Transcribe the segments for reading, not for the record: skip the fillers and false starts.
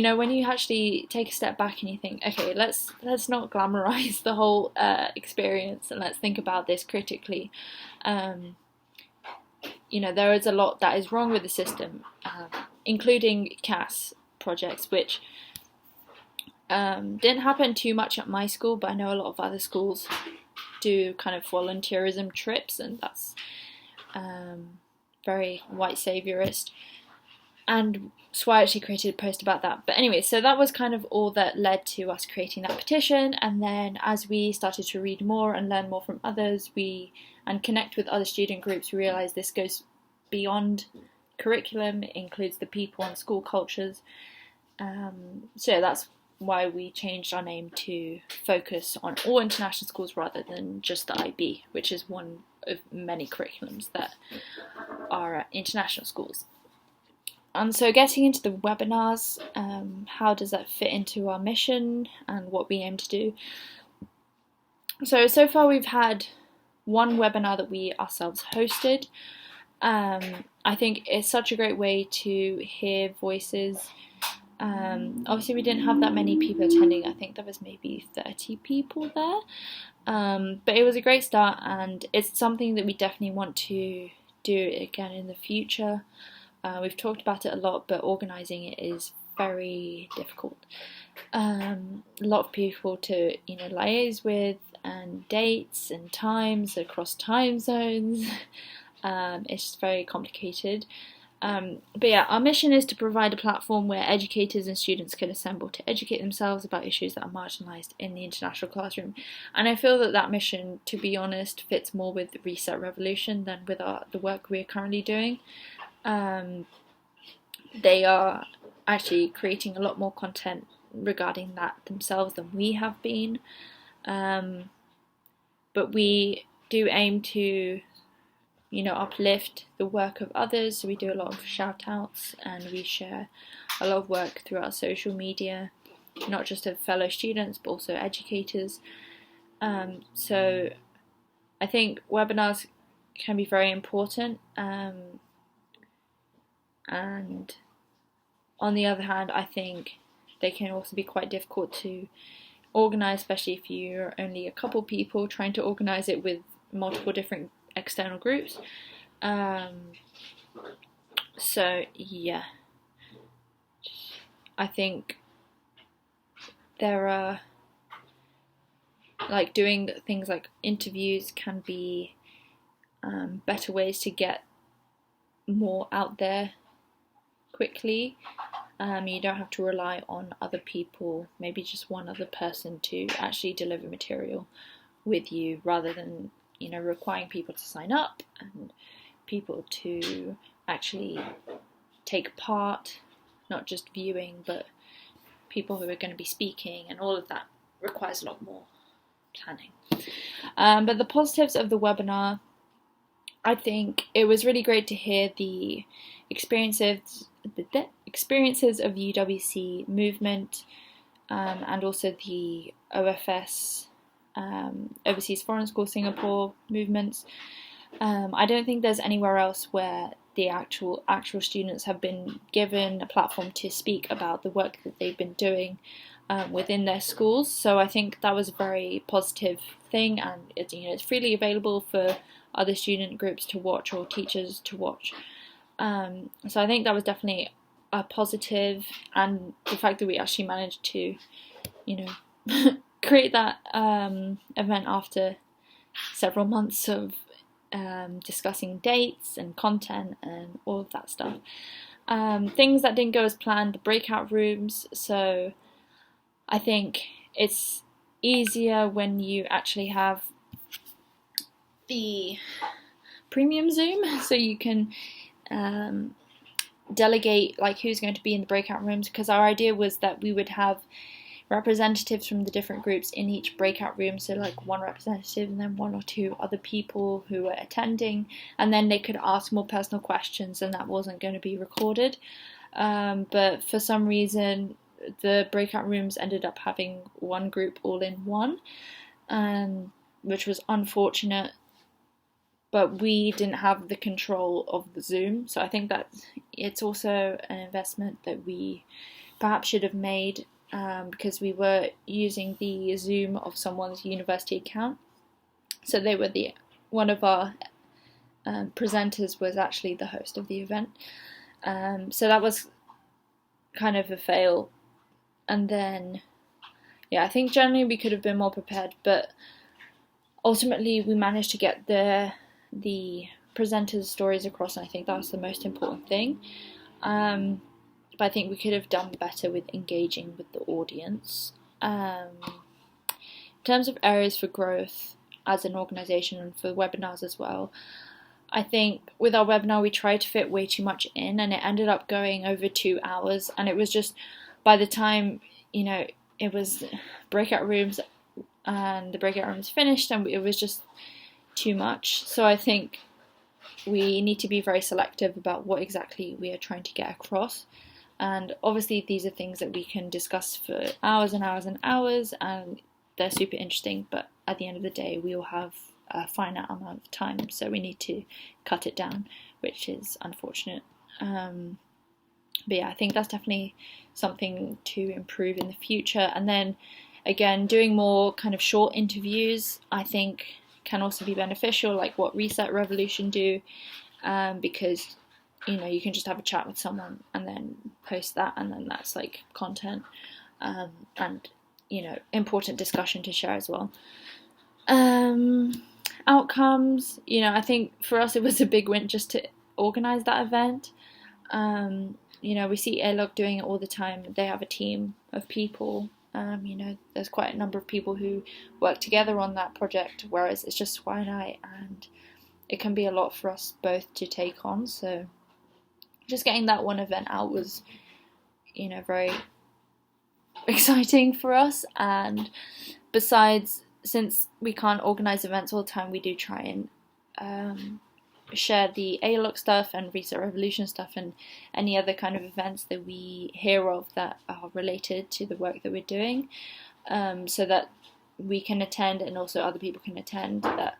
You know, when you actually take a step back and you think, okay, let's not glamorize the whole experience, and let's think about this critically. You know, there is a lot that is wrong with the system, including CAS projects, which didn't happen too much at my school, but I know a lot of other schools do kind of volunteerism trips, and that's very white saviourist. And so I actually created a post about that. But anyway, so that was kind of all that led to us creating that petition. And then as we started to read more and learn more from others, and connect with other student groups, we realised this goes beyond curriculum. It includes the people and school cultures. So that's why we changed our name to focus on all international schools rather than just the IB, which is one of many curriculums that are at international schools. And so getting into the webinars, how does that fit into our mission and what we aim to do? So far we've had one webinar that we ourselves hosted. I think it's such a great way to hear voices. Obviously we didn't have that many people attending. I think there was maybe 30 people there. But it was a great start, and it's something that we definitely want to do again in the future. We've talked about it a lot, but organising it is very difficult. A lot of people to liaise with, and dates and times across time zones. It's just very complicated. But yeah, our mission is to provide a platform where educators and students can assemble to educate themselves about issues that are marginalised in the international classroom. And I feel that mission, to be honest, fits more with Reset Revolution than with the work we're currently doing. They are actually creating a lot more content regarding that themselves than we have been. But we do aim to uplift the work of others. So we do a lot of shout outs, and we share a lot of work through our social media, not just of fellow students but also educators. So I think webinars can be very important, and on the other hand, I think they can also be quite difficult to organise, especially if you're only a couple people trying to organise it with multiple different external groups. So yeah, I think there are doing things like interviews can be better ways to get more out there quickly. You don't have to rely on other people, maybe just one other person to actually deliver material with you, rather than requiring people to sign up and people to actually take part, not just viewing, but people who are going to be speaking, and all of that requires a lot more planning. But the positives of the webinar, I think it was really great to hear the experiences of the UWC movement, and also the OFS, Overseas Foreign School Singapore movements. I don't think there's anywhere else where the actual students have been given a platform to speak about the work that they've been doing within their schools. So I think that was a very positive thing, and it's freely available for other student groups to watch or teachers to watch. So I think that was definitely a positive, and the fact that we actually managed to, create that event after several months of discussing dates and content and all of that stuff. Things that didn't go as planned, the breakout rooms. So I think it's easier when you actually have the premium Zoom, so you can delegate who's going to be in the breakout rooms, because our idea was that we would have representatives from the different groups in each breakout room, so one representative and then one or two other people who were attending, and then they could ask more personal questions, and that wasn't going to be recorded. But for some reason the breakout rooms ended up having one group all in one, which was unfortunate, but we didn't have the control of the Zoom. So I think that it's also an investment that we perhaps should have made, because we were using the Zoom of someone's university account. So they were one of our presenters was actually the host of the event. So that was kind of a fail. And then, I think generally we could have been more prepared, but ultimately we managed to get the presenters' stories across, and I think that's the most important thing. But I think we could have done better with engaging with the audience. In terms of areas for growth as an organisation and for webinars as well, I think with our webinar we tried to fit way too much in, and it ended up going over 2 hours, and it was just, by the time, it was breakout rooms and the breakout rooms finished, and it was just too much. So I think we need to be very selective about what exactly we are trying to get across. And obviously these are things that we can discuss for hours and hours and hours, and they're super interesting, but at the end of the day we will have a finite amount of time, so we need to cut it down, which is unfortunate. But I think that's definitely something to improve in the future. And then again, doing more kind of short interviews I think can also be beneficial, like what Reset Revolution do, because you can just have a chat with someone and then post that, and then that's like content, and important discussion to share as well. Outcomes, I think for us it was a big win just to organise that event. We see ALOC doing it all the time. They have a team of people. There's quite a number of people who work together on that project, whereas it's just Swy and I, and it can be a lot for us both to take on. So just getting that one event out was, very exciting for us. And besides, since we can't organise events all the time, we do try and share the ALOC stuff and Reset Revolution stuff and any other kind of events that we hear of that are related to the work that we're doing, so that we can attend and also other people can attend, that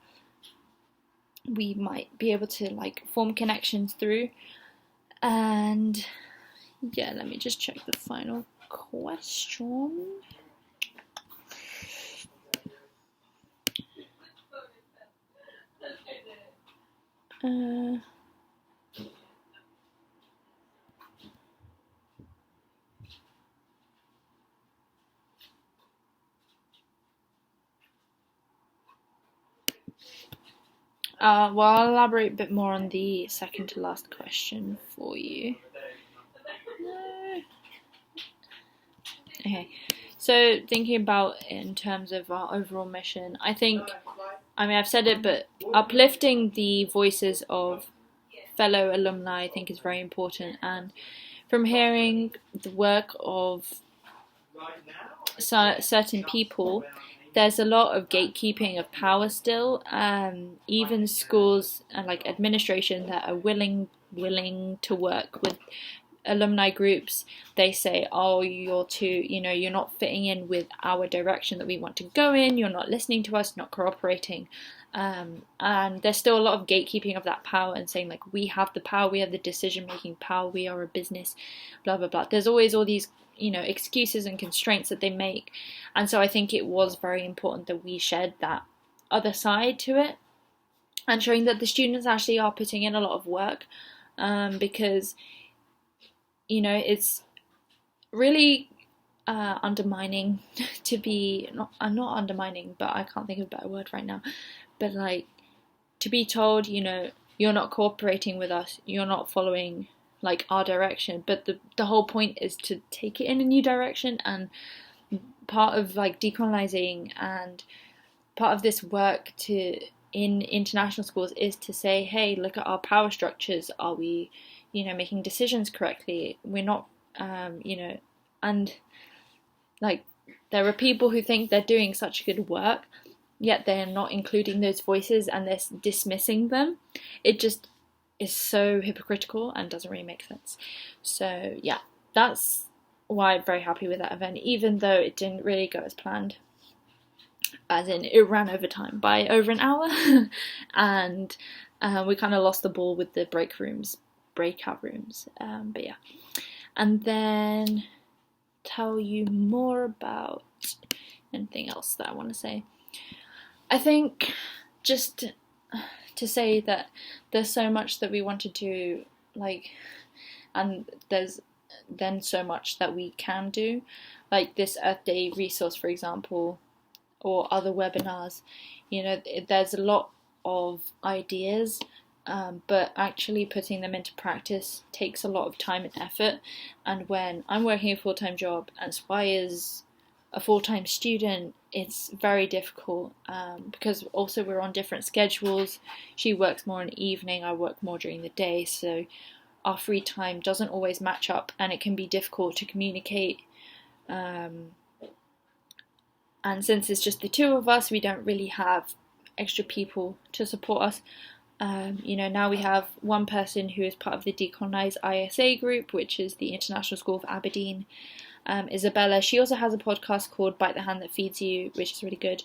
we might be able to form connections through. And let me just check the final question. I'll elaborate a bit more on the second to last question for you. Okay, so thinking about in terms of our overall mission, I think, I've said it, but uplifting the voices of fellow alumni I think is very important. And from hearing the work of certain people, there's a lot of gatekeeping of power still. Even schools and administration that are willing to work with alumni groups, they say, oh, you're not fitting in with our direction that we want to go in, you're not listening to us, not cooperating. And there's still a lot of gatekeeping of that power and saying we have the power, we have the decision making power, we are a business, blah blah blah. There's always all these excuses and constraints that they make. And so I think it was very important that we shared that other side to it, and showing that the students actually are putting in a lot of work, because it's really undermining to be not undermining, but I can't think of a better word right now, but to be told you're not cooperating with us, you're not following our direction, but the whole point is to take it in a new direction. And part of decolonizing and part of this work in international schools is to say, hey, look at our power structures, are we making decisions correctly? We're not and there are people who think they're doing such good work, yet they're not including those voices and they're dismissing them. It just is so hypocritical and doesn't really make sense. So that's why I'm very happy with that event, even though it didn't really go as planned, as in it ran over time by over an hour. And we kind of lost the ball with the breakout rooms, but and then tell you more about? Anything else that I want to say? I think just to say that there's so much that we want to do, like, and there's then so much that we can do, like this Earth Day resource, for example, or other webinars. You know, there's a lot of ideas, but actually putting them into practice takes a lot of time and effort. And when I'm working a full-time job and Swai is a full-time student, it's very difficult, because also we're on different schedules. She works more in the evening, I work more during the day, so our free time doesn't always match up, and it can be difficult to communicate. And since it's just the two of us, we don't really have extra people to support us. Now we have one person who is part of the Decolonise ISA group, which is the International School of Aberdeen. Isabella, she also has a podcast called Bite the Hand That Feeds You, which is really good.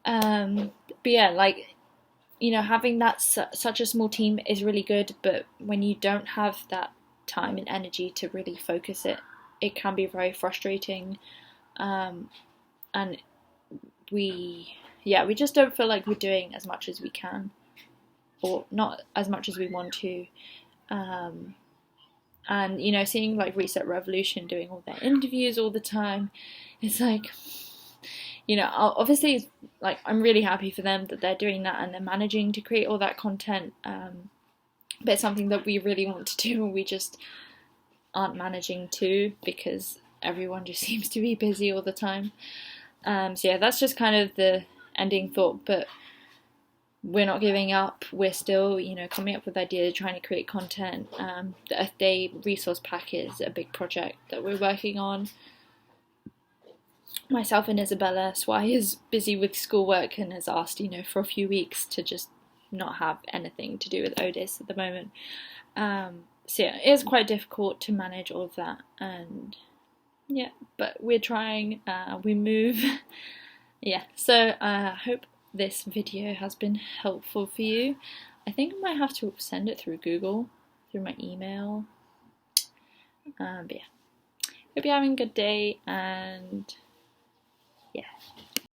But yeah, having that such a small team is really good, but when you don't have that time and energy to really focus it can be very frustrating. And we just don't feel like we're doing as much as we can, or not as much as we want to. And seeing like Reset Revolution doing all their interviews all the time, it's like, obviously, like, I'm really happy for them that they're doing that and they're managing to create all that content, but it's something that we really want to do and we just aren't managing to, because everyone just seems to be busy all the time. So yeah, that's just kind of the ending thought, but we're not giving up. We're still, coming up with ideas, trying to create content. The Earth Day resource pack is a big project that we're working on. Myself and Isabella, Swai is busy with schoolwork and has asked, for a few weeks to just not have anything to do with ODIS at the moment. So yeah, it is quite difficult to manage all of that, and yeah, but we're trying, we move. Yeah, so I hope this video has been helpful for you. I think I might have to send it through Google, through my email. But yeah, hope you're having a good day, and yeah.